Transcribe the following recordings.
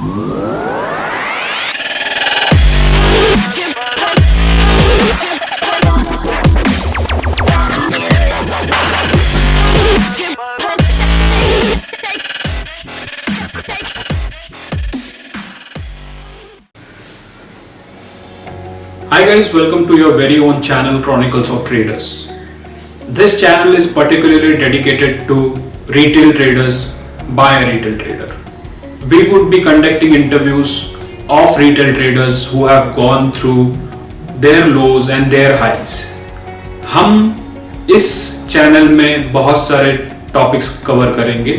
Hi guys, welcome to your very own channel Chronicles of Traders. This channel is particularly dedicated to retail traders by a retail trader. We would be conducting interviews of retail traders who have gone through their lows and their highs. हम इस channel में बहुत सारे topics cover करेंगे.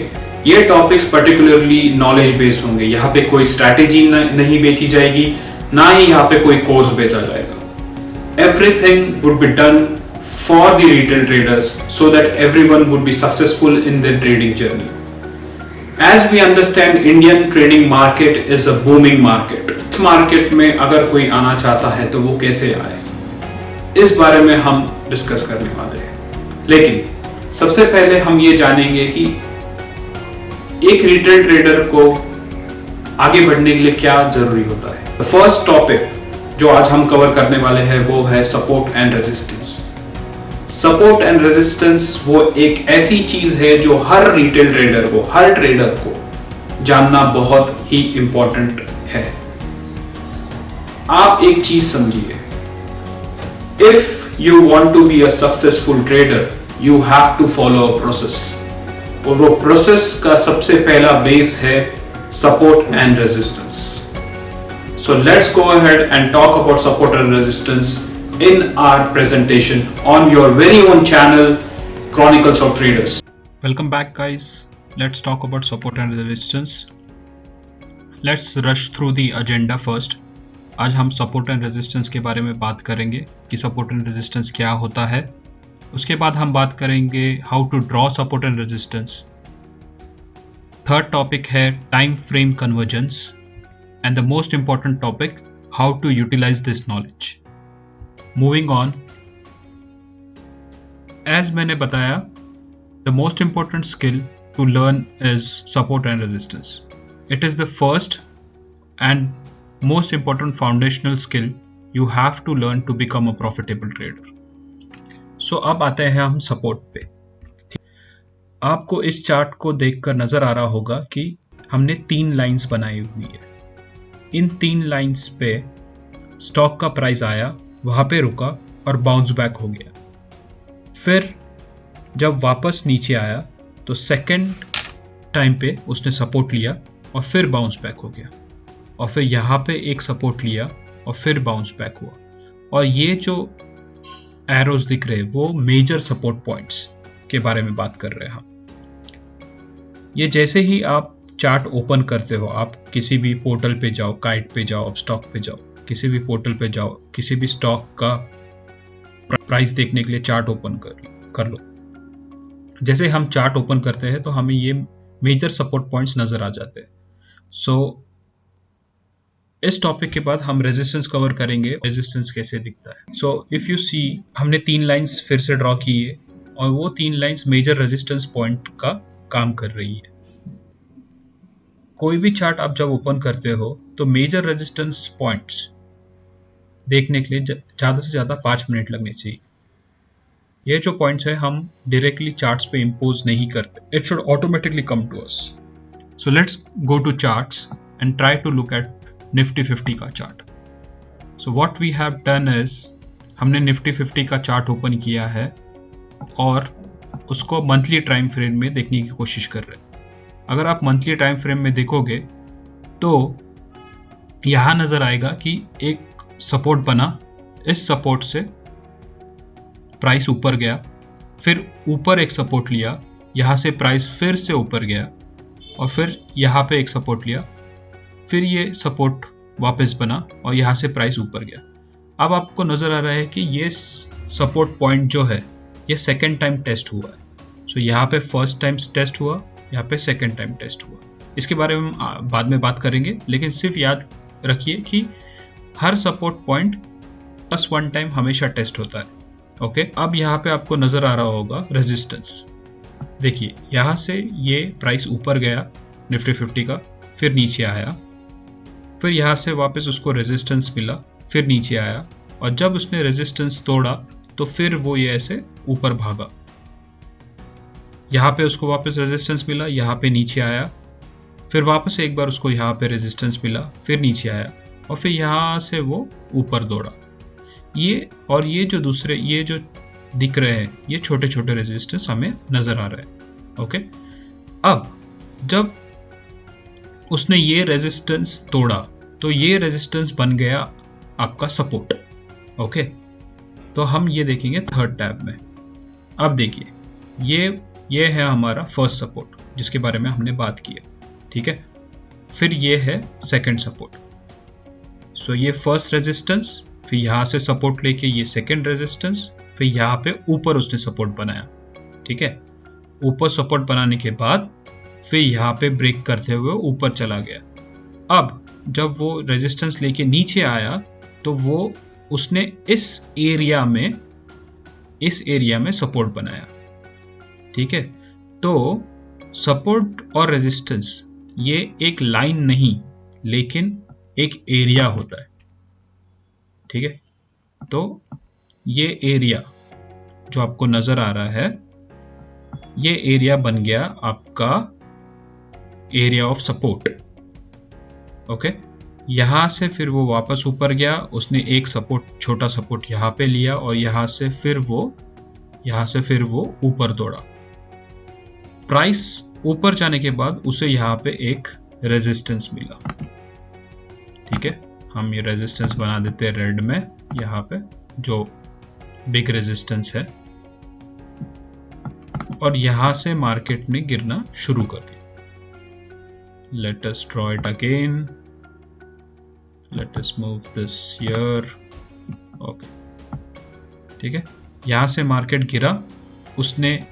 ये topics particularly knowledge based होंगे. यहाँ पे कोई स्ट्रैटेजी नहीं बेची जाएगी, ना ही यहाँ पे कोई कोर्स बेचा जाएगा. Everything would be done for the retail traders so that everyone would be successful in their trading journey. As we understand, Indian trading market is a booming market. इस मार्केट में अगर कोई आना चाहता है तो वो कैसे आए, इस बारे में हम डिस्कस करने वाले हैं. लेकिन सबसे पहले हम ये जानेंगे कि एक रिटेल ट्रेडर को आगे बढ़ने के लिए क्या जरूरी होता है. फर्स्ट टॉपिक जो आज हम कवर करने वाले हैं वो है support and resistance. Support and resistance वो एक ऐसी चीज है जो हर रिटेल ट्रेडर को, हर ट्रेडर को जानना बहुत ही इंपॉर्टेंट है. आप एक चीज समझिए, if you want to be a successful trader you have to follow a process. और वो प्रोसेस का सबसे पहला बेस है support and resistance. So let's go ahead and talk about support and resistance in our presentation on your very own channel Chronicles of Traders. Welcome back guys. Let's talk about support and resistance. Let's rush through the agenda first. आज हम support and resistance के बारे में बात करेंगे कि support and resistance क्या होता है. उसके बाद हम बात करेंगे how to draw support and resistance. Third topic है time frame convergence. And the most important topic, how to utilize this knowledge. Moving on, as मैंने बताया, the most important skill to learn is support and resistance. It is the first and most important foundational skill you have to learn to become a profitable trader. So अब आते हैं हम support पे. आपको इस chart को देखकर नजर आ रहा होगा कि हमने 3 लाइंस बनाई हुई है. इन 3 लाइंस पे स्टॉक का प्राइस आया, वहां पे रुका और बाउंस बैक हो गया. फिर जब वापस नीचे आया तो सेकंड टाइम पे उसने सपोर्ट लिया और फिर बाउंस बैक हो गया. और फिर यहाँ पे एक सपोर्ट लिया और फिर बाउंस बैक हुआ. और ये जो एरोज दिख रहे हैं वो मेजर सपोर्ट पॉइंट्स के बारे में बात कर रहे हैं हम. ये जैसे ही आप चार्ट ओपन करते हो, आप किसी भी पोर्टल पे जाओ, काइट पे जाओ, स्टॉक पे जाओ, किसी भी पोर्टल पे जाओ, किसी भी स्टॉक का प्राइस देखने के लिए चार्ट ओपन कर लो. जैसे हम चार्ट ओपन करते हैं तो हमें ये मेजर सपोर्ट पॉइंट्स नजर आ जाते हैं. सो इस टॉपिक के बाद हम रेजिस्टेंस कवर करेंगे, रेजिस्टेंस कैसे दिखता है. सो इफ यू सी, हमने 3 लाइंस फिर से ड्रॉ की है और वो 3 लाइंस मेजर रेजिस्टेंस पॉइंट का काम कर रही है. कोई भी चार्ट आप जब ओपन करते हो तो मेजर रेजिस्टेंस पॉइंट्स देखने के लिए ज़्यादा से ज़्यादा 5 मिनट लगने चाहिए. ये जो पॉइंट्स है हम डायरेक्टली चार्ट्स पे इम्पोज नहीं करते. It should automatically come to us. So let's go to charts and try to look at Nifty 50 का chart. So what we have done is, हमने निफ्टी 50 का चार्ट ओपन किया है और उसको मंथली टाइम फ्रेम में देखने की कोशिश कर रहे हैं. अगर आप मंथली टाइम फ्रेम में देखोगे तो यहां नजर आएगा कि एक सपोर्ट बना, इस सपोर्ट से प्राइस ऊपर गया, फिर ऊपर एक सपोर्ट लिया, यहां से प्राइस फिर से ऊपर गया और फिर यहां पे एक सपोर्ट लिया, फिर ये सपोर्ट वापस बना और यहां से प्राइस ऊपर गया. अब आपको नजर आ रहा है कि ये सपोर्ट पॉइंट जो है ये सेकेंड टाइम टेस्ट हुआ है. सो यहाँ पे फर्स्ट टाइम टेस्ट हुआ, यहाँ पे सेकेंड टाइम टेस्ट हुआ. इसके बारे में हम बाद में बात करेंगे, लेकिन सिर्फ याद रखिए कि हर सपोर्ट पॉइंट प्लस 1 टाइम हमेशा टेस्ट होता है. ओके, अब यहाँ पे आपको नजर आ रहा होगा रेजिस्टेंस. देखिए यहाँ से ये प्राइस ऊपर गया निफ्टी 50 का, फिर नीचे आया, फिर यहाँ से वापस उसको रेजिस्टेंस मिला, फिर नीचे आया, और जब उसने रेजिस्टेंस तोड़ा तो फिर वो ये ऐसे ऊपर भागा। यहाँ पे उसको वापस रेजिस्टेंस मिला, यहाँ पे नीचे आया, फिर वापस एक बार उसको यहाँ पे रेजिस्टेंस मिला, फिर नीचे आया, और फिर यहाँ से वो ऊपर दौड़ा। ये जो दूसरे ये जो दिख रहे हैं ये छोटे छोटे रेजिस्टेंस हमें नजर आ रहे हैं। ओके, अब जब उसने ये रेजिस्टेंस तोड़ा तो ये रेजिस्टेंस बन गया आपका सपोर्ट। ओके, तो हम ये देखेंगे थर्ड टैब में। अब देखिए ये है हमारा फर्स्ट सपोर्ट जिसके बारे में हमने बात की है, ठीक है। फिर ये है सेकंड सपोर्ट। सो ये फर्स्ट रेजिस्टेंस, फिर यहाँ से सपोर्ट लेके ये सेकंड रेजिस्टेंस, फिर यहाँ पे ऊपर उसने सपोर्ट बनाया, ठीक है। ऊपर सपोर्ट बनाने के बाद फिर यहाँ पे ब्रेक करते हुए ऊपर चला गया। अब जब वो रेजिस्टेंस लेके नीचे आया तो वो उसने इस एरिया में सपोर्ट बनाया, ठीक है। तो सपोर्ट और रेजिस्टेंस ये एक लाइन नहीं लेकिन एक एरिया होता है, ठीक है। तो ये एरिया जो आपको नजर आ रहा है ये एरिया बन गया आपका एरिया ऑफ सपोर्ट। ओके, यहां से फिर वो वापस ऊपर गया, उसने एक सपोर्ट, छोटा सपोर्ट यहां पे लिया, और यहां से फिर वो ऊपर दौड़ा। प्राइस ऊपर जाने के बाद उसे यहां पे एक रेजिस्टेंस मिला, ठीक है। हम ये रेजिस्टेंस बना देते हैं रेड में, यहां पे जो बिग रेजिस्टेंस है, और यहां से मार्केट ने गिरना शुरू कर दिया। Let us draw it again. Let us move this here. Okay, ठीक है। यहां से मार्केट गिरा, उसने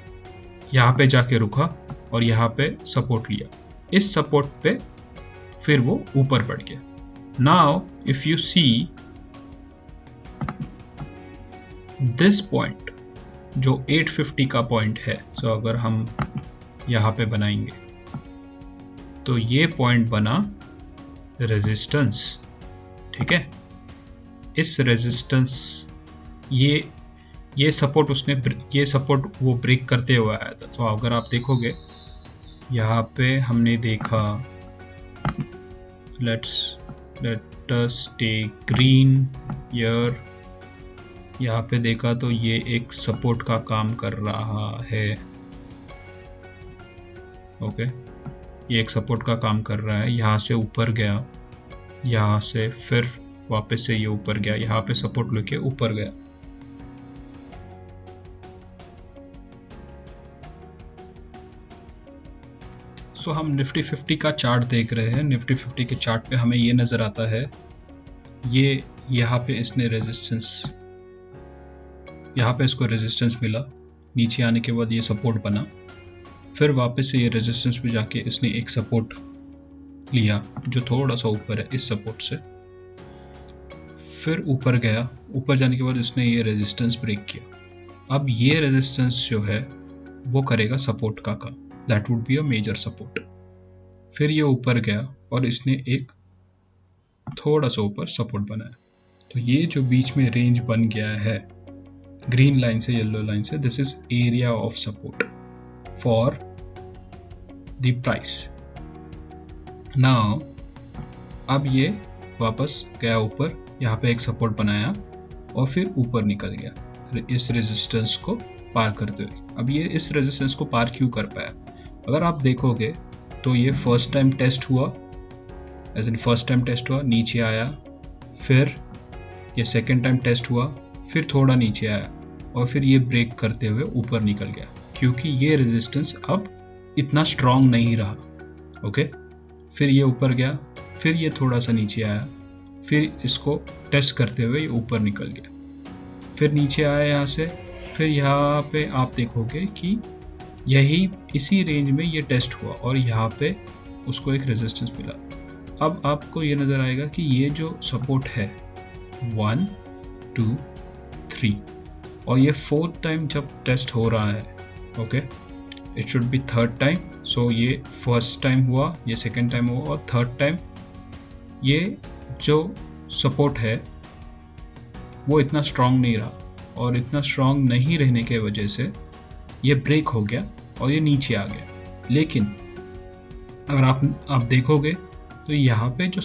यहां पे जाके रुका और यहां पे सपोर्ट लिया। इस सपोर्ट पे फिर वो ऊपर बढ़ गया। Now if you see this point जो 850 का पॉइंट है, सो अगर हम यहां पे बनाएंगे तो ये पॉइंट बना रेजिस्टेंस, ठीक है। इस रेजिस्टेंस ये सपोर्ट वो ब्रेक करते हुए आया था। तो अगर आप देखोगे यहाँ पे हमने देखा, let us take green here, यहाँ पे देखा तो ये एक सपोर्ट का काम कर रहा है। ओके, ये एक सपोर्ट का काम कर रहा है। यहाँ से ऊपर गया, यहाँ से फिर वापस से ये ऊपर गया, यहाँ पे सपोर्ट लेके ऊपर गया। सो हम निफ्टी 50 का चार्ट देख रहे हैं। निफ्टी 50 के चार्ट पे हमें ये नजर आता है, ये यहाँ पे इसने रेजिस्टेंस, यहाँ पे इसको रेजिस्टेंस मिला, नीचे आने के बाद ये सपोर्ट बना, फिर वापस से ये रेजिस्टेंस पे जाके इसने एक सपोर्ट लिया जो थोड़ा सा ऊपर है इस सपोर्ट से, फिर ऊपर गया। ऊपर जाने के बाद इसने ये रेजिस्टेंस ब्रेक किया। अब ये रेजिस्टेंस जो है वो करेगा सपोर्ट का काम, that would be a major support. फिर ये ऊपर गया और इसने एक थोड़ा सा ऊपर सपोर्ट बनाया। तो ये जो बीच में रेंज बन गया है ग्रीन लाइन से येलो लाइन से, this is area of support for the price. Now अब ये वापस गया ऊपर, यहाँ पे एक सपोर्ट बनाया और फिर ऊपर निकल गया इस रेजिस्टेंस को पार करते हुए। अब ये इस रेजिस्टेंस को पार क्यों कर पाया? अगर आप देखोगे तो ये फर्स्ट टाइम टेस्ट हुआ, as in first time test हुआ, नीचे आया, फिर ये सेकेंड टाइम टेस्ट हुआ, फिर थोड़ा नीचे आया और फिर ये ब्रेक करते हुए ऊपर निकल गया, क्योंकि ये रेजिस्टेंस अब इतना स्ट्रांग नहीं रहा। ओके, फिर ये ऊपर गया, फिर ये थोड़ा सा नीचे आया, फिर इसको टेस्ट करते हुए ये ऊपर निकल गया, फिर नीचे आया यहाँ से, फिर यहाँ पे आप देखोगे कि इसी रेंज में ये टेस्ट हुआ और यहाँ पे उसको एक रेजिस्टेंस मिला। अब आपको ये नज़र आएगा कि ये जो सपोर्ट है 1, 2, 3 और ये 4th टाइम जब टेस्ट हो रहा है, okay, it should be 3rd time. So ये फर्स्ट टाइम हुआ, ये सेकेंड टाइम हुआ और 3rd टाइम ये जो सपोर्ट है वो इतना स्ट्रांग नहीं रहा, और इतना स्ट्रांग नहीं रहने के वजह से ये ब्रेक हो गया और ये नीचे आ गया। लेकिन अगर आप देखोगे तो यहाँ पे जो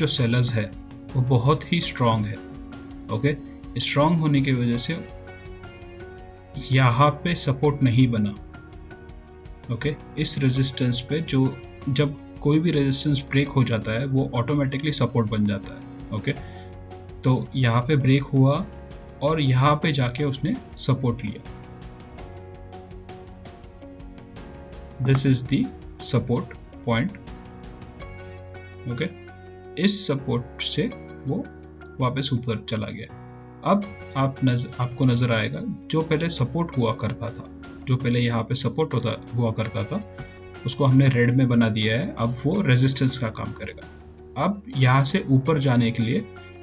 सेलर्स है वो बहुत ही स्ट्रांग है। ओके, स्ट्रांग होने की वजह से यहाँ पे सपोर्ट नहीं बना। ओके, इस रेजिस्टेंस पे जब कोई भी रेजिस्टेंस ब्रेक हो जाता है वो ऑटोमेटिकली सपोर्ट बन जाता है। ओके, तो यहाँ पे ब्रेक हुआ और यहाँ पे जाके उसने सपोर्ट लिया। This is the support point. Okay, इस सपोर्ट से वो वापस ऊपर चला गया। अब आपको नजर आएगा जो पहले सपोर्ट हुआ करता था, जो पहले यहाँ पे सपोर्ट हुआ करता था, उसको हमने रेड में बना दिया है। अब वो रेजिस्टेंस का काम करेगा। अब यहाँ से ऊपर जाने के लिए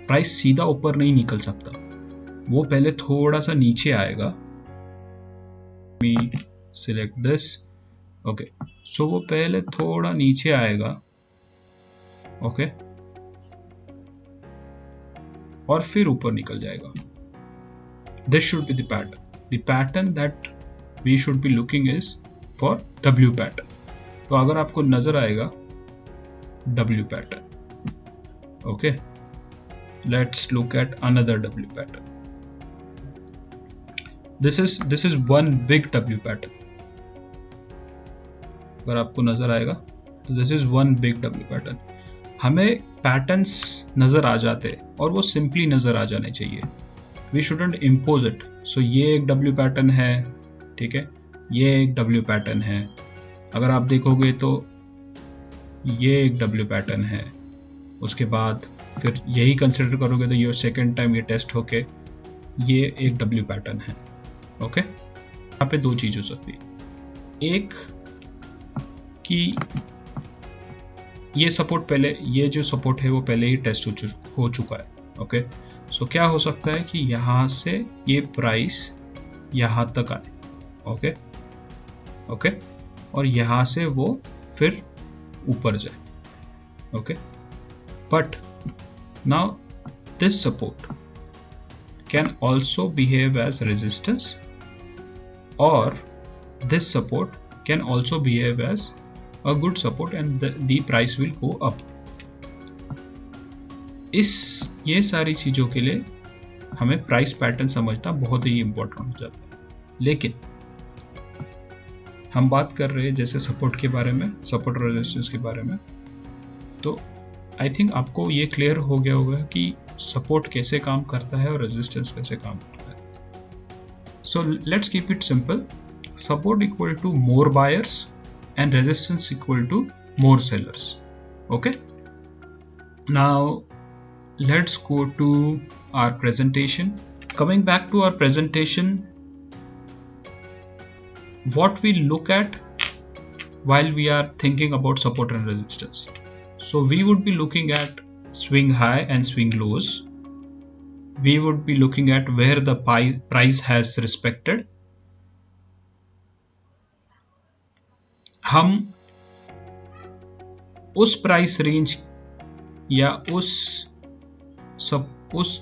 प्राइस सीधा ऊपर नहीं निकल सकता, वो पहले थोड़ा सा नीचे आएगा। मी सिलेक्ट दिस। ओके, सो वो पहले थोड़ा नीचे आएगा। ओके, और फिर ऊपर निकल जाएगा। This should be the pattern. The pattern that we should be looking is for W pattern. तो अगर आपको नजर आएगा W pattern, okay, let's look at another W pattern. This is one big W pattern. अगर आपको नजर आएगा तो this is one big W pattern. हमें पैटर्न्स नजर आ जाते और वो सिंपली नजर आ जाने चाहिए। We shouldn't impose it. So ये एक W पैटर्न है, ठीक है, ये एक W पैटर्न है। अगर आप देखोगे तो ये एक W पैटर्न है। उसके बाद फिर यही कंसिडर करोगे तो ये सेकेंड टाइम ये टेस्ट होके ये एक W पैटर्न है। ओके, यहाँ पे दो चीज हो सकती है। एक कि ये सपोर्ट पहले, ये जो सपोर्ट है वो पहले ही टेस्ट हो चुका है। ओके, सो क्या हो सकता है कि यहाँ से ये प्राइस यहाँ तक आए। ओके ओके, और यहाँ से वो फिर ऊपर जाए। Okay, but now this support can also behave as resistance, और this support can also behave as a good support and the price will go up. ये सारी चीज़ों के लिए हमें प्राइस पैटर्न समझना बहुत ही इम्पोर्टेंट हो जाता है। लेकिन हम बात कर रहे हैं जैसे सपोर्ट के बारे में, सपोर्ट और रेजिस्टेंस के बारे में, तो आई थिंक आपको ये क्लियर हो गया होगा कि सपोर्ट कैसे काम करता है और रेजिस्टेंस कैसे काम करता है। So let's keep it simple. Support equal to more buyers and resistance equal to more sellers. Okay. Now let's go to our presentation. Coming back to our presentation, what we look at while we are thinking about support and resistance. So we would be looking at swing high and swing lows. We would be looking at where the price has respected. हम उस price range या उस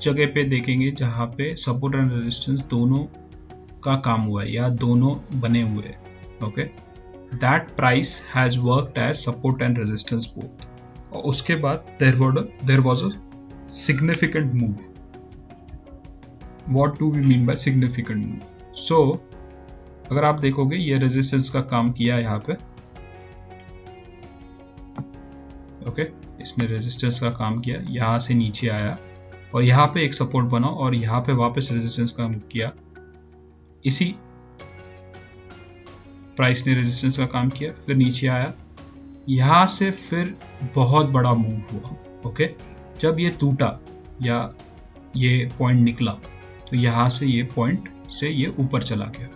जगह पे देखेंगे जहां पे support and resistance दोनों का काम हुआ है या दोनों बने हुए हैं। Okay, that price has worked as support and resistance both. और उसके बाद there was a significant move. What do we mean by significant move? So, अगर आप देखोगे ये रेजिस्टेंस का काम किया यहाँ पे। ओके, इसने रेजिस्टेंस का काम किया, यहाँ से नीचे आया और यहाँ पे एक सपोर्ट बना और यहाँ पे वापस रेजिस्टेंस का काम किया। इसी प्राइस ने रेजिस्टेंस का काम किया, फिर नीचे आया, यहाँ से फिर बहुत बड़ा मूव हुआ। ओके, जब ये टूटा या ये पॉइंट निकला तो यहाँ से ये पॉइंट से ये ऊपर चला गया,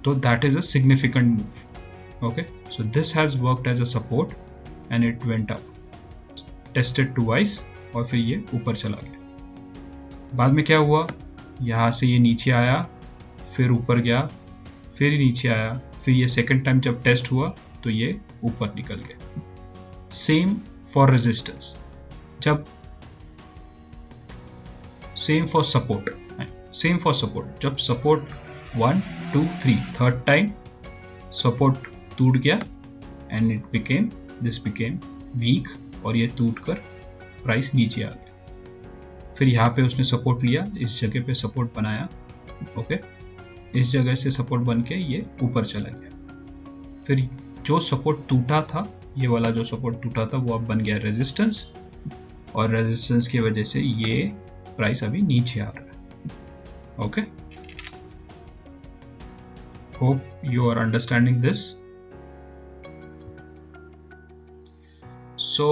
तो that is a significant move. Okay, so this has worked as a support and it went up, tested twice और फिर ये ऊपर चला गया। बाद में क्या हुआ, यहाँ से ये नीचे आया, फिर ऊपर गया, फिर नीचे आया, फिर ये सेकंड टाइम जब टेस्ट हुआ तो ये ऊपर निकल गया। सेम फॉर रेजिस्टेंस, जब सेम फॉर सपोर्ट, जब सपोर्ट 1 2 3 थर्ड टाइम सपोर्ट टूट गया एंड दिस बिकेम वीक, और ये टूट कर प्राइस नीचे आ गया। फिर यहाँ पे उसने सपोर्ट लिया, इस जगह पे सपोर्ट बनाया, ओके, इस जगह से सपोर्ट बन के ये ऊपर चला गया। फिर जो सपोर्ट टूटा था, ये वाला जो सपोर्ट टूटा था, वो अब बन गया रेजिस्टेंस, और रेजिस्टेंस की वजह से ये प्राइस अभी नीचे आ रहा है। Okay, hope you are understanding this. So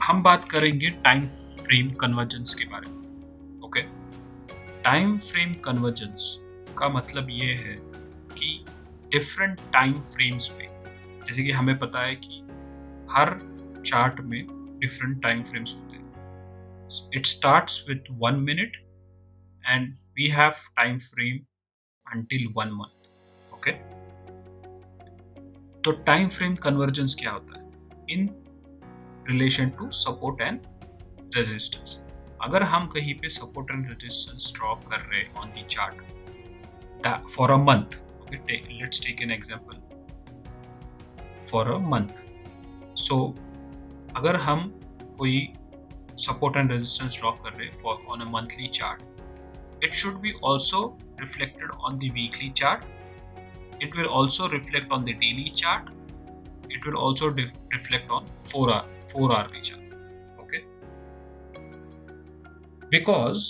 हम बात करेंगे टाइम फ्रेम कन्वर्जेंस के बारे में। ओके, टाइम फ्रेम कन्वर्जेंस का मतलब ये है कि डिफरेंट टाइम फ्रेम्स पे, जैसे कि हमें पता है कि हर चार्ट में डिफरेंट टाइम फ्रेम्स होते हैं। It starts with 1 minute and we have time frame until 1 month. Okay, तो टाइम फ्रेम कन्वर्जेंस क्या होता है in relation to support and resistance. अगर हम कहीं पे सपोर्ट एंड रेजिस्टेंस ड्रॉ कर रहे हैं on the chart for a month, okay, let's take an example for a month. So अगर हम कोई support and resistance draw कर रहे हैं on a monthly chart, it should be also reflected on the weekly chart. It will also reflect on the daily chart. It will also reflect on 4 hourly chart. Okay, because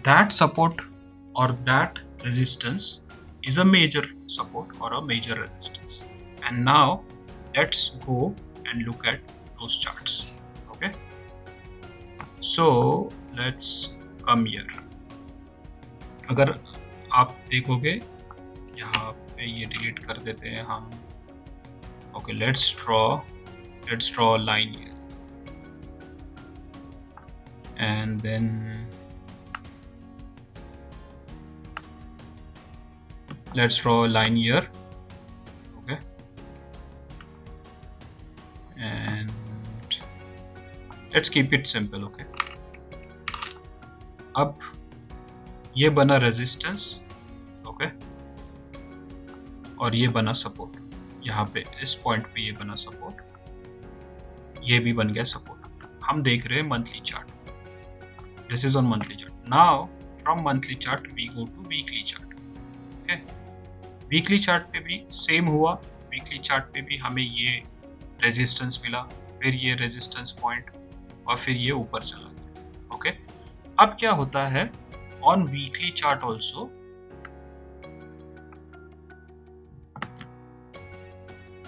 that support or that resistance is a major support or a major resistance. And now let's go and look at those charts. Okay, so let's come here. अगर आप देखोगे यहाँ पे, ये delete कर देते हैं हम। Okay, let's draw a line here, and then let's draw a line here. Okay, and let's keep it simple. Okay, अब ये बना रेजिस्टेंस, ओके, और ये बना सपोर्ट। यहाँ पे इस पॉइंट पे ये बना सपोर्ट, ये भी बन गया सपोर्ट। हम देख रहे हैं monthly chart, this is on monthly chart. Now from monthly chart we go to weekly chart. Okay, weekly chart पे भी सेम हुआ। वीकली चार्ट पे भी हमें ये रेजिस्टेंस मिला, फिर ये रेजिस्टेंस पॉइंट, और फिर ये ऊपर चला गया। ओके, अब क्या होता है on weekly chart also,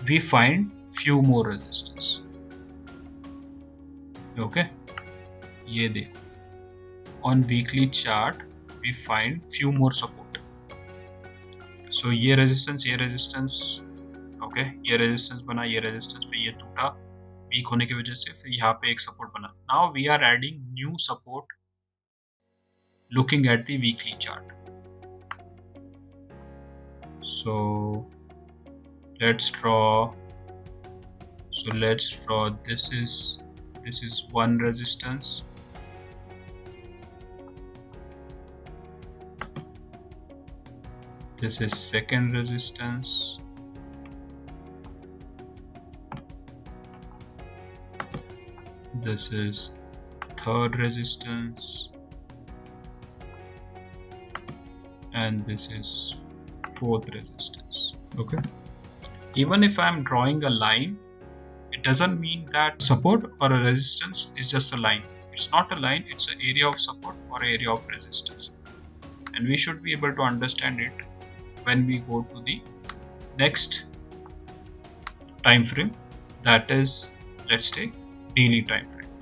we find few more resistance. Okay, ये देखो on weekly chart we find few more support. So ये resistance, okay, ये resistance बना, ये resistance पे ये टूटा वीक होने की वजह से, फिर यहाँ पे एक सपोर्ट बना। Now we are adding new support looking at the weekly chart. So let's draw this is one resistance, this is second resistance, this is third resistance, and this is fourth resistance. Okay, even if I am drawing a line, it doesn't mean that support or a resistance is just a line. It's not a line, it's an area of support or area of resistance, and we should be able to understand it when we go to the next time frame, that is, let's take daily time frame.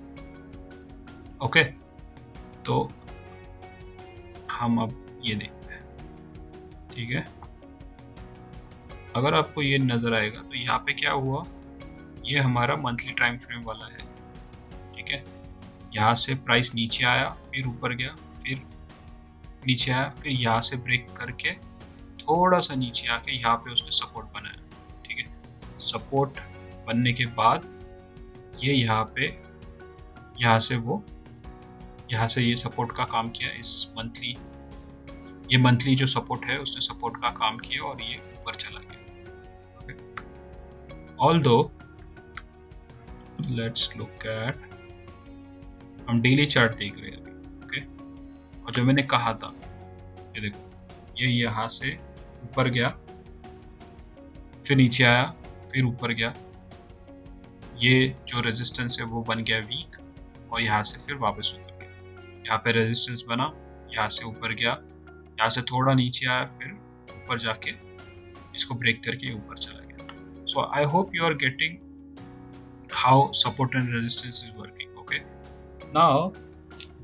Okay, तो हम अब ये देखते हैं, ठीक है। अगर आपको ये नजर आएगा तो यहाँ पे क्या हुआ, ये हमारा मंथली टाइम फ्रेम वाला है, ठीक है। यहाँ से प्राइस नीचे आया, फिर ऊपर गया, फिर नीचे आया, फिर यहाँ से ब्रेक करके थोड़ा सा नीचे आके यहाँ पे उसने सपोर्ट बनाया, ठीक है। सपोर्ट बनने के बाद ये यहाँ से ये सपोर्ट का काम किया, ये मंथली जो सपोर्ट है उसने सपोर्ट का काम किया और ये ऊपर चला गया। ऑल्दो लेट्स लुक एट, हम डेली चार्ट देख रहे हैं अभी, ओके। और जो मैंने कहा था, ये देखो, ये यहाँ से ऊपर गया, फिर नीचे आया, फिर ऊपर गया, ये जो रेजिस्टेंस है वो बन गया वीक, और यहाँ से फिर वापस ऊपर गया। यहाँ पे रेजिस्टेंस बना, यहाँ से ऊपर गया, यहाँ से थोड़ा नीचे आया, फिर ऊपर जाके इसको ब्रेक करके ऊपर चला गया। So I hope you are getting how support and resistance is working, okay. Now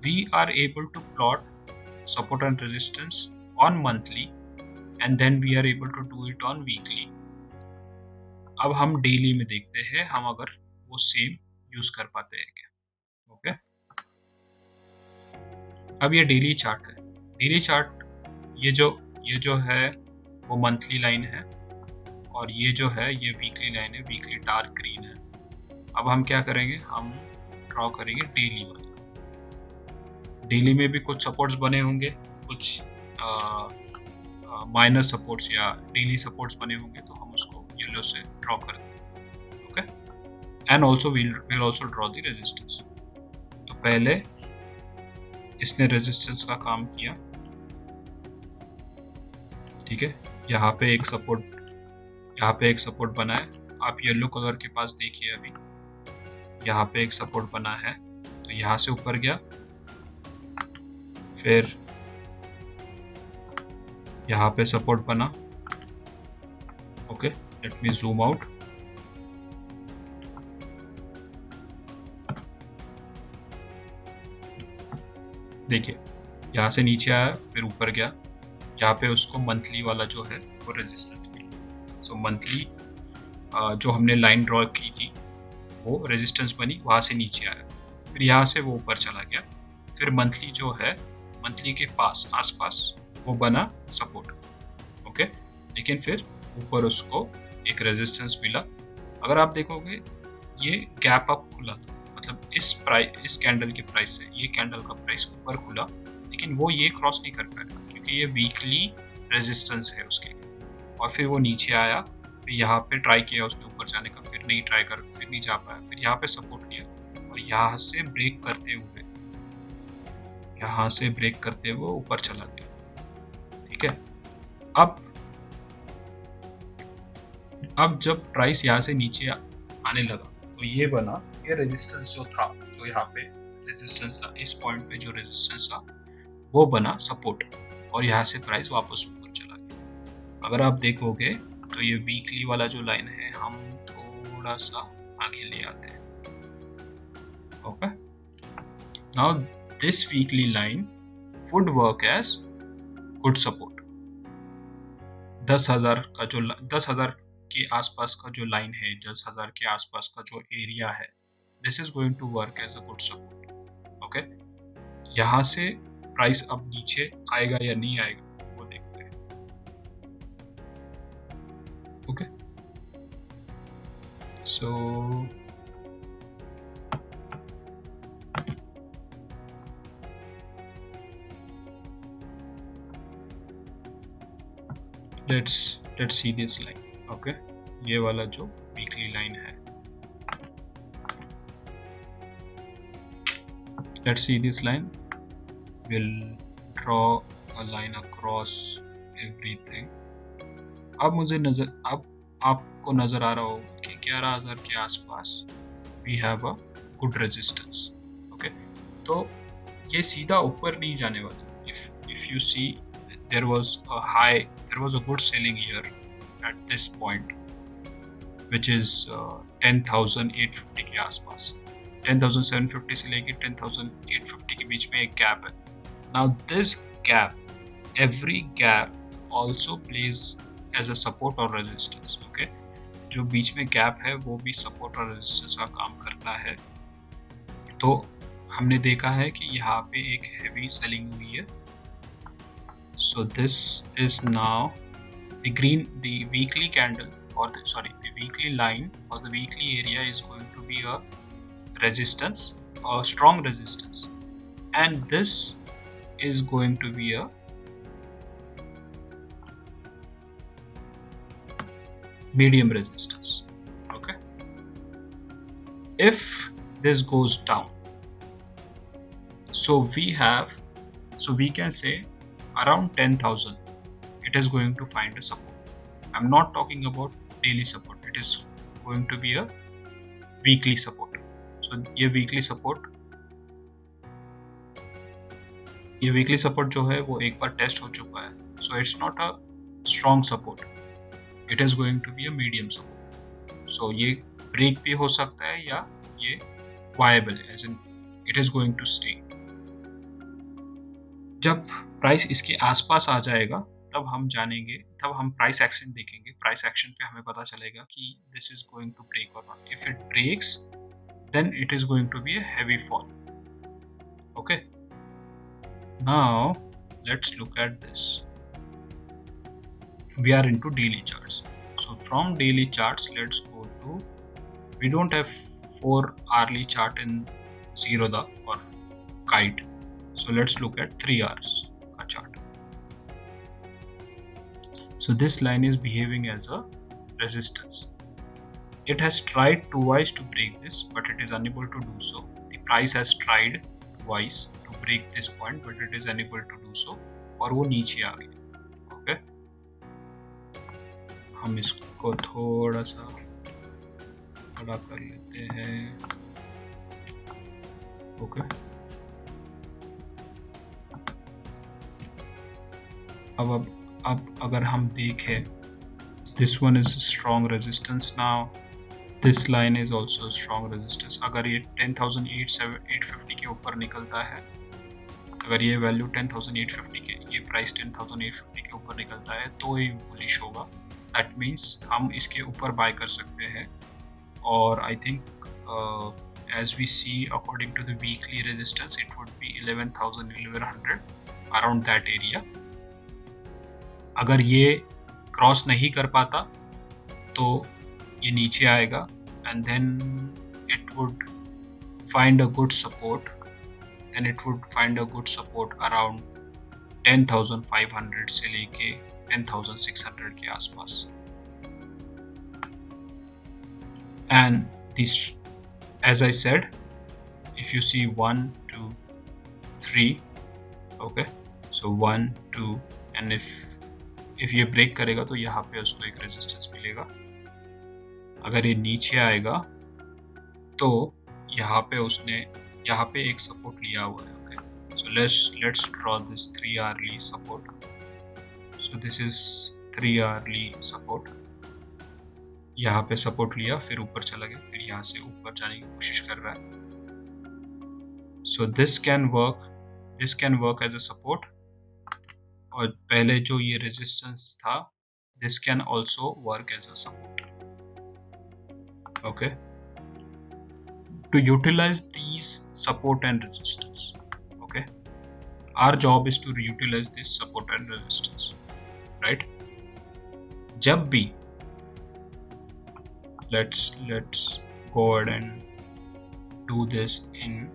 we are able to plot support and resistance on monthly and then we are able to do it on weekly. अब हम daily में देखते हैं हम अगर वो same use कर पाते हैं क्या, ओके। अब ये डेली चार्ट है। डेली चार्ट ये जो है वो मंथली लाइन है, और ये जो है ये वीकली लाइन है, वीकली डार्क ग्रीन है। अब हम क्या करेंगे, हम ड्रॉ करेंगे डेली वाला। डेली में भी कुछ सपोर्ट्स बने होंगे, कुछ माइनर सपोर्ट्स या डेली सपोर्ट्स बने होंगे, तो हम उसको येलो से ड्रॉ कर देंगे, okay. And also we'll also draw the resistance। तो पहले इसने रेजिस्टेंस का काम किया, ठीक है। यहाँ पे एक सपोर्ट बना है। आप येलो कलर के पास देखिए, अभी यहाँ पे एक सपोर्ट बना है, तो यहाँ से ऊपर गया, फिर यहाँ पे सपोर्ट बना, okay. Let me zoom out. देखिए यहाँ से नीचे आया, फिर ऊपर गया, यहाँ पे उसको मंथली वाला जो है वो रेजिस्टेंस मिली। सो मंथली जो हमने लाइन ड्रॉ की थी वो रेजिस्टेंस बनी, वहाँ से नीचे आया, फिर यहाँ से वो ऊपर चला गया, फिर मंथली जो है मंथली के आसपास वो बना सपोर्ट, ओके। लेकिन फिर ऊपर उसको एक रेजिस्टेंस मिला। अगर आप देखोगे ये गैप अप खुला था, मतलब इस कैंडल के प्राइस से ये कैंडल का प्राइस ऊपर खुला, लेकिन वो ये क्रॉस नहीं कर पाएगा क्योंकि ये वीकली रेजिस्टेंस है उसके। और फिर वो नीचे आया, फिर यहाँ पे ट्राई किया उसने ऊपर जाने का, फिर नहीं जा पाया, फिर यहाँ पे सपोर्ट लिया, और यहाँ से ब्रेक करते हुए ऊपर चला गया, ठीक है। अब जब प्राइस यहाँ से नीचे आने लगा तो ये रेजिस्टेंस जो था, तो यहाँ पे रेजिस्टेंस था, इस पॉइंट पे जो रेजिस्टेंस था वो बना सपोर्ट, और यहाँ से प्राइस वापस ऊपर चला गया। अगर आप देखोगे तो ये वीकली वाला जो लाइन है हम थोड़ा सा आगे ले आते हैं, okay. Now this weekly line would work as good support. 10,000 के आसपास का जो लाइन है, 10,000 के आसपास का जो एरिया है, this is going to work as a good support, okay. यहाँ से प्राइस अब नीचे आएगा या नहीं आएगा वो देखते हैं, okay. So let's see this line, okay। ये वाला जो वीकली लाइन है, let's see this line, we'll draw a line across everything। अब आपको नजर आ रहा हो कि 11,000 के आसपास we have a good resistance, okay। तो ये सीधा ऊपर नहीं जाने वाला। if you see there was a good selling here at this point, which is 10,850 के आसपास, 10,750 से लेके 10,850 के बीच में एक गैप है। Now this gap, every gap also plays as a support or resistance, okay। जो बीच में गैप है वो भी सपोर्ट और रेजिस्टेंस का काम करता है। तो हमने देखा है कि यहाँ पे एक हेवी सेलिंग हुई है। So this is now the weekly candle or the weekly line or the weekly area is going to be a resistance, a strong resistance, and this is going to be a medium resistance. Okay, if this goes down, so we can say around 10,000 it is going to find a support. I'm not talking about daily support, it is going to be a weekly support. So ये weekly support जो है वो एक बार test हो चुका है, so it's not a strong support, it is going to be a medium support. So ये break भी हो सकता है या ये viable है, as in it is going to stay. जब प्राइस इसके आसपास आ जाएगा तब हम जानेंगे, तब हम प्राइस एक्शन देखेंगे. प्राइस एक्शन पे हमें पता चलेगा कि this is going to break और not. If it breaks then it is going to be a heavy fall. Okay, now let's look at this. We are into daily charts, so from daily charts let's go to, we don't have 4 hourly chart in Zerodha or Kite, so let's look at 3 hours ka chart. So this line is behaving as a resistance. It has tried twice to break this, but it is unable to do so. The price has tried twice to break this point, but it is unable to do so. और वो नीचे आ गया. Okay? हम इसको थोड़ा सा बड़ा कर लेते हैं. Okay? अब अगर हम देखें, this one is a strong resistance now. This line is also strong resistance. अगर ये 10,850 के ऊपर निकलता है, अगर ये वैल्यू 10,850 के, ये प्राइस 10,850 के ऊपर निकलता है तो ये बुलिश होगा. दैट मीन्स हम इसके ऊपर बाय कर सकते हैं. और I think as we see according to the weekly resistance it would be 11,000 1100 around that area. अगर ये क्रॉस नहीं कर पाता तो ये नीचे आएगा and then it would find a good support, around 10,500 से लेके 10,600 के आसपास. And this, as I said, if you see 1 2 3, okay, so 1 2 and if ये ब्रेक करेगा तो यहाँ पे उसको एक रेजिस्टेंस मिलेगा. अगर ये नीचे आएगा तो यहाँ पे एक सपोर्ट लिया हुआ है. Okay, so let's draw this 3 hourly support. So this is 3 hourly support. यहाँ पे सपोर्ट लिया, फिर ऊपर चला गया, फिर यहाँ से ऊपर जाने की कोशिश कर रहा है. So this can work as a support. और पहले जो ये रेजिस्टेंस था, this can also work as a support. Okay, to utilize these support and resistance, okay, our job is to utilize this support and resistance, right? जब भी let's go ahead and do this in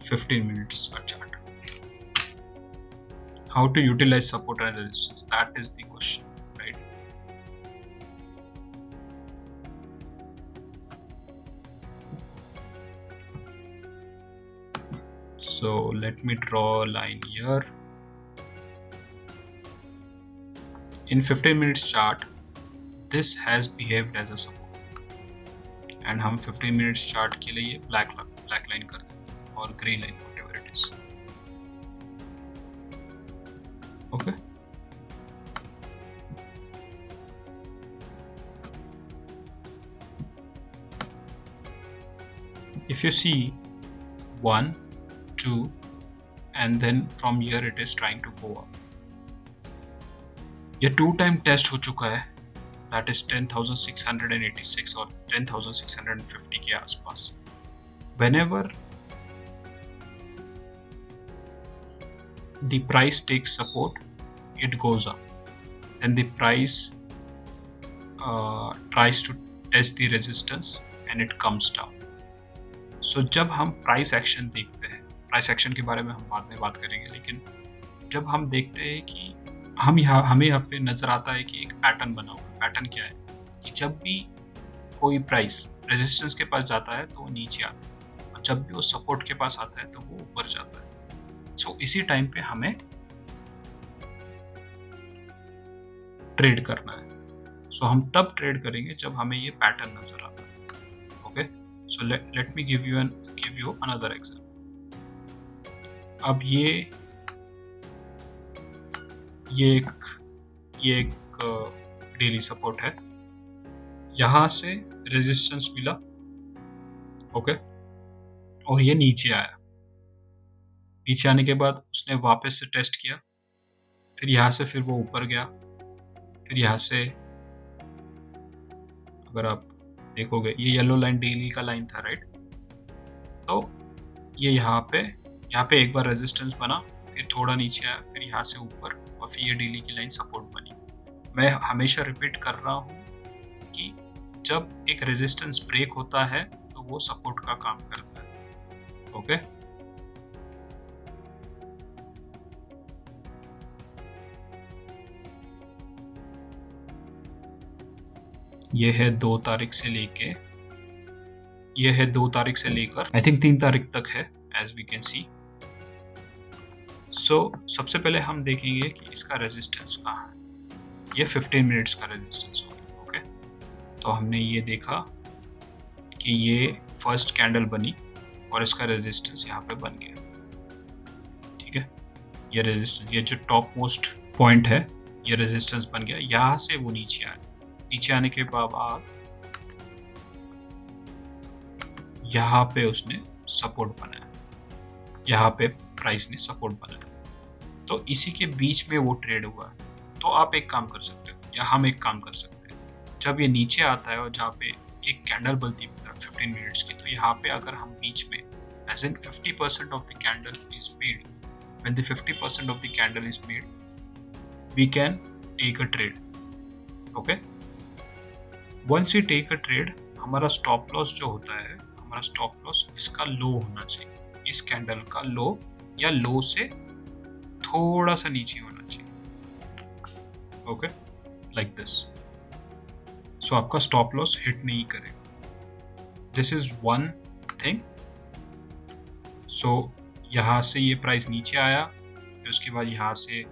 15 minutes a chart. How to utilize support and resistance, that is the question, right? So let me draw a line here. In 15 minutes chart, this has behaved as a support. And हम 15 minutes chart के लिए black line करते हैं और grey line, whatever it is. Okay. If you see 1 2 and then from here it is trying to go up. ये 2 time test हो चुका है, that is 10,686 और 10,650 के आसपास. Whenever the price takes support, it goes up. Then the price tries to test the resistance and it comes down. So जब हम price action देखते हैं, प्राइस एक्शन के बारे में हम बाद में बात करेंगे, लेकिन जब हम देखते हैं कि हमें यहाँ पे नजर आता है कि एक पैटर्न बना हुआ है। पैटर्न क्या है कि जब भी कोई प्राइस रेजिस्टेंस के पास जाता है तो वो नीचे आता है, और जब भी वो सपोर्ट के पास आता है तो वो ऊपर जाता है। सो इसी टाइम पे हमें ट्रेड करना है। सो हम तब ट्रेड करेंगे जब हमें ये पैटर्न नजर आता है। Okay, so let me give you another example. अब ये एक डेली सपोर्ट है, यहां से रेजिस्टेंस मिला, ओके, और ये नीचे आया। नीचे आने के बाद उसने वापस से टेस्ट किया, फिर यहां से फिर वो ऊपर गया, फिर यहां से अगर आप देखोगे ये येलो लाइन डेली का लाइन था, राइट। तो ये यहाँ पे एक बार रेजिस्टेंस बना, फिर थोड़ा नीचे आया, फिर यहाँ से ऊपर, और फिर ये डेली की लाइन सपोर्ट बनी। मैं हमेशा रिपीट कर रहा हूँ कि जब एक रेजिस्टेंस ब्रेक होता है तो वो सपोर्ट का काम करता है। ओके, ये है 2 तारीख से लेकर आई थिंक 3 तारीख तक है, एज वी कैन सी। सो सबसे पहले हम देखेंगे कि इसका रेजिस्टेंस कहाँ है। ये 15 मिनट्स का रेजिस्टेंस होगा। ओके, तो हमने ये देखा कि ये फर्स्ट कैंडल बनी और इसका रेजिस्टेंस यहाँ पे बन गया। ठीक है, ये रेजिस्टेंस, ये जो टॉप मोस्ट पॉइंट है, ये रेजिस्टेंस बन गया। यहाँ से वो नीचे आया, नीचे आने के बाद यहाँ पे उसने सपोर्ट बनाया, यहाँ पे प्राइस ने सपोर्ट बनाया, तो इसी के बीच में वो ट्रेड हुआ। तो आप एक काम कर सकते हो, या हम एक काम कर सकते हैं, जब ये नीचे आता है और जहाँ पे एक कैंडल बनती है 15 मिनट्स की, तो यहाँ पे अगर हम बीच में as in 50% of the candle is made, when the 50% of the candle is made, we can take a trade. Okay, once we take a trade, हमारा स्टॉप लॉस जो होता है, हमारा स्टॉप लॉस इसका लो होना चाहिए, इस कैंडल का लो, या लो से थोड़ा सा नीचे होना चाहिए। Okay, like this. सो आपका स्टॉप लॉस हिट नहीं करेगा। This is one thing. So यहाँ से ये प्राइस नीचे आया, फिर उसके बाद यहाँ से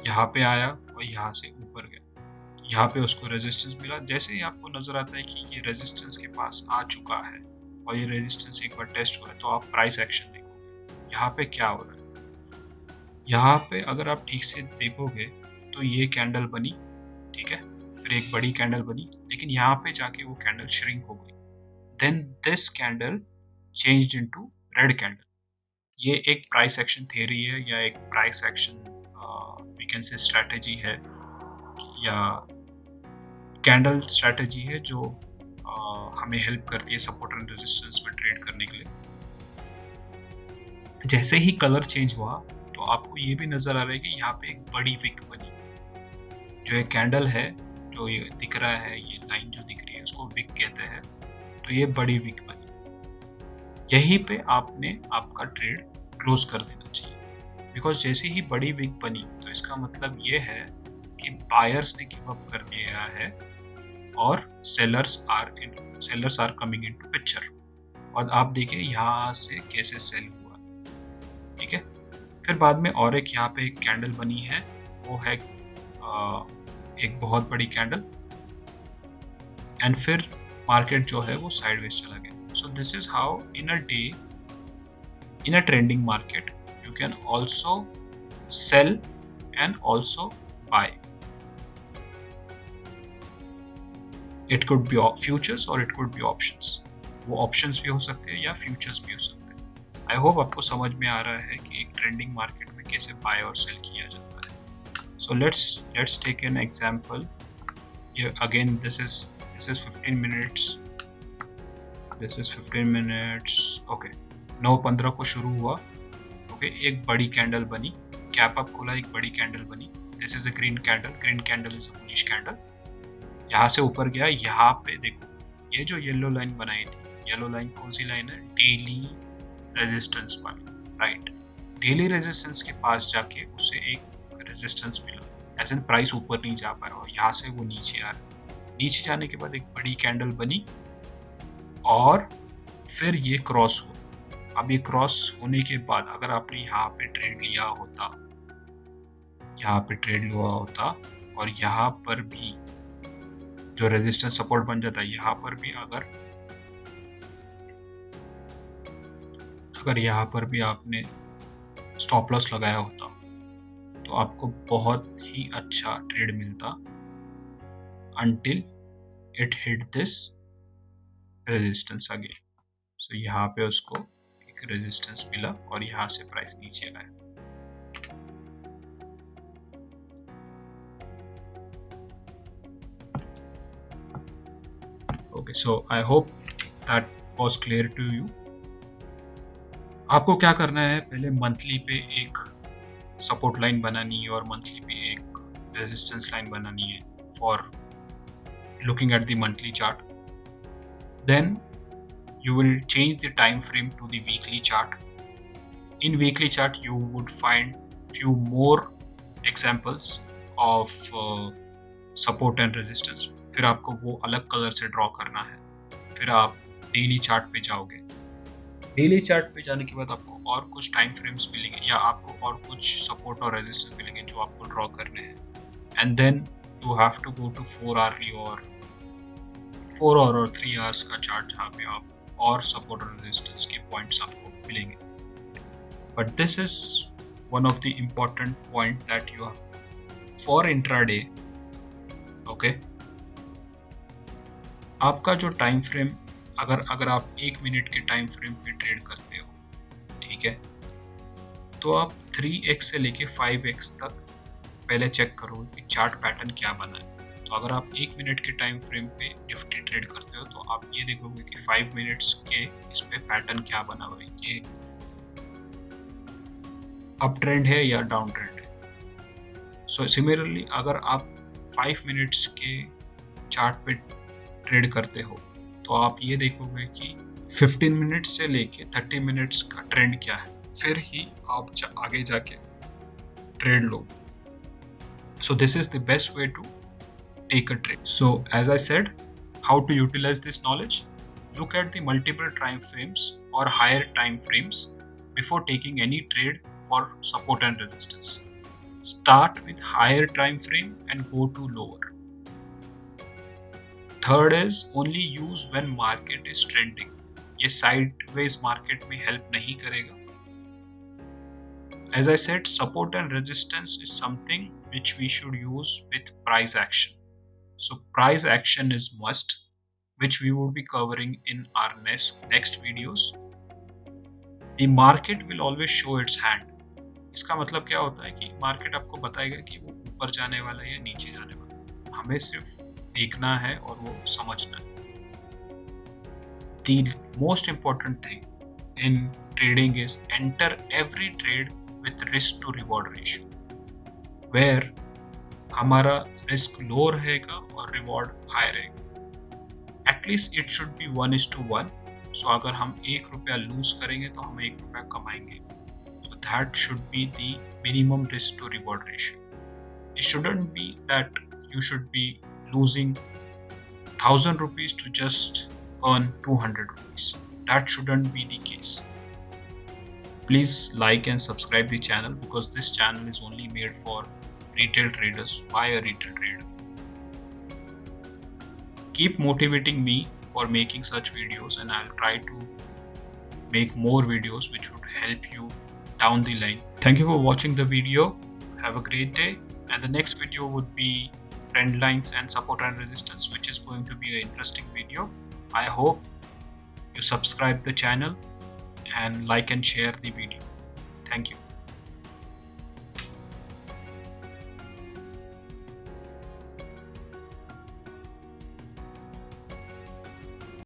यहाँ पे आया और यहाँ से ऊपर गया, यहाँ पे उसको रेजिस्टेंस मिला। जैसे ही आपको नजर आता है कि ये रेजिस्टेंस के पास आ चुका है और ये रेजिस्टेंस एक बार टेस्ट हो रहा है, तो आप प्राइस एक्शन देखोगे। यहाँ पे क्या हो रहा है, यहाँ पे अगर आप ठीक से देखोगे तो ये कैंडल बनी, ठीक है, फिर एक बड़ी कैंडल बनी, लेकिन यहाँ पे जाके वो कैंडल श्रिंक हो गई। Then this candle changed into red candle. ये एक प्राइस एक्शन थ्योरी है, या एक price action we can say strategy है, या कैंडल स्ट्रेटेजी है, जो हमें हेल्प करती है सपोर्ट एंड रेजिस्टेंस में ट्रेड करने के लिए। जैसे ही कलर चेंज हुआ तो आपको ये भी नजर आ रहा है कि यहाँ पे एक बड़ी विक बनी। जो ये कैंडल है, जो ये दिख रहा है, ये लाइन जो दिख रही है, उसको विक कहते हैं। तो ये बड़ी विक बनी, यहीं पे आपने आपका ट्रेड क्लोज कर देना चाहिए, बिकॉज जैसे ही बड़ी विक बनी तो इसका मतलब ये है कि बायर्स ने गिव अप कर दिया है और sellers are coming into picture. और आप देखिए यहाँ से कैसे सेल हुआ, ठीक है। फिर बाद में और एक यहाँ पे एक कैंडल बनी है, वो है एक बहुत बड़ी कैंडल, एंड फिर मार्केट जो है वो साइडवेज चला गया। So this is how in a day, in a trending market, you can also sell and also buy. It could be futures or it could be options. वो options भी हो सकते हैं या futures भी हो सकते हैं। I hope आपको समझ में आ रहा है कि एक ट्रेंडिंग मार्केट में कैसे buy और sell किया जाता है। So let's take an example. Here again this is 15 minutes. This is 15 minutes. Okay. 9:15 को शुरू हुआ। एक बड़ी कैंडल बनी, कैप अप खोला, एक बड़ी कैंडल बनी। This is a green candle is a bullish candle. यहाँ से ऊपर गया, यहाँ पे देखो ये जो येलो लाइन बनाई थी, येलो लाइन कौन सी लाइन है? डेली रेजिस्टेंस वाली, राइट। डेली रेजिस्टेंस के पास जाके उसे एक रेजिस्टेंस मिला, एज एन प्राइस ऊपर नहीं जा पाया और यहाँ से वो नीचे आ रहा। नीचे जाने के बाद एक बड़ी कैंडल बनी और फिर ये क्रॉस हुआ। अब ये क्रॉस होने के बाद अगर आपने यहाँ पे ट्रेड लिया होता, यहाँ पे ट्रेड लिया होता और यहाँ पर भी जो रेजिस्टेंस सपोर्ट बन जाता है, यहाँ पर भी अगर यहाँ पर भी आपने स्टॉप लॉस लगाया होता तो आपको बहुत ही अच्छा ट्रेड मिलता until it hit this resistance again. So यहाँ पे उसको एक रेजिस्टेंस मिला और यहाँ से प्राइस नीचे आया। Okay, so I hope that was clear to you. आपको क्या करना है, पहले मंथली पे एक सपोर्ट लाइन बनानी है और मंथली पे एक रेजिस्टेंस लाइन बनानी है for looking at the monthly chart. Then you will change the time frame to the weekly chart. In weekly chart you would find few more examples of support and resistance. फिर आपको वो अलग colour से draw करना है। फिर आप daily chart पे जाओगे। डेली चार्ट पे जाने के बाद आपको और कुछ टाइम फ्रेम्स मिलेंगे या आपको और कुछ सपोर्ट और रेजिस्टेंस मिलेंगे जो आपको ड्रॉ करने हैं। And then you have to go to 4 hourly or 4 hour और 3 hours का चार्ट जहाँ पे आप और सपोर्ट और रेजिस्टेंस के पॉइंट्स आपको मिलेंगे। But this is one of the important point that you have for intraday. Okay, आपका जो टाइम फ्रेम, अगर आप 1 मिनट के टाइम फ्रेम पे ट्रेड करते हो, ठीक है, तो आप 3x से लेके 5x तक पहले चेक करो कि चार्ट पैटर्न क्या बना है। तो अगर आप 1 मिनट के टाइम फ्रेम पे निफ्टी ट्रेड करते हो तो आप ये देखोगे कि 5 मिनट्स के इस पे पैटर्न क्या बना हुआ है, ये अप ट्रेंड है या डाउन ट्रेंड है। सो सिमिलरली अगर आप 5 मिनट्स के चार्ट पे ट्रेड करते हो तो आप ये देखोगे कि 15 मिनट्स से लेके 30 मिनट्स का ट्रेंड क्या है, फिर ही आप आगे जाके trade low. So this is the best way to take a trade. So as I said, how to utilize this knowledge? Look at the multiple time frames or higher time frames before taking any trade for support and resistance. Start with higher time frame and go to lower. Third is only use when market is trending. ये sideways market में help नहीं करेगा। As I said, support and resistance is something which we should use with price action. So price action is must, which we will be covering in our next videos. The market will always show its hand. इसका मतलब क्या होता है कि market आपको बताएगा कि वो ऊपर जाने वाला है या नीचे जाने वाला है। हमें सिर्फ देखना है और वो समझना है। The most important thing in trading is enter every trade with risk to reward ratio, where हमारा रिस्क लो रहेगा और रिवॉर्ड हाई रहेगा। At least it should B 1:1। सो अगर हम 1 रुपया लूज करेंगे तो हम 1 रुपया कमाएंगे। So that should be the minimum risk to reward ratio. It shouldn't be that you should be losing 1000 rupees to just earn 200 rupees. That shouldn't be the case. Please like and subscribe the channel because this channel is only made for retail traders by a retail trader. Keep motivating me for making such videos and I'll try to make more videos which would help you down the line. Thank you for watching the video. Have a great day, and the next video would be trend lines and support and resistance, which is going to be an interesting video. I hope you subscribe the channel and like and share the video. Thank you.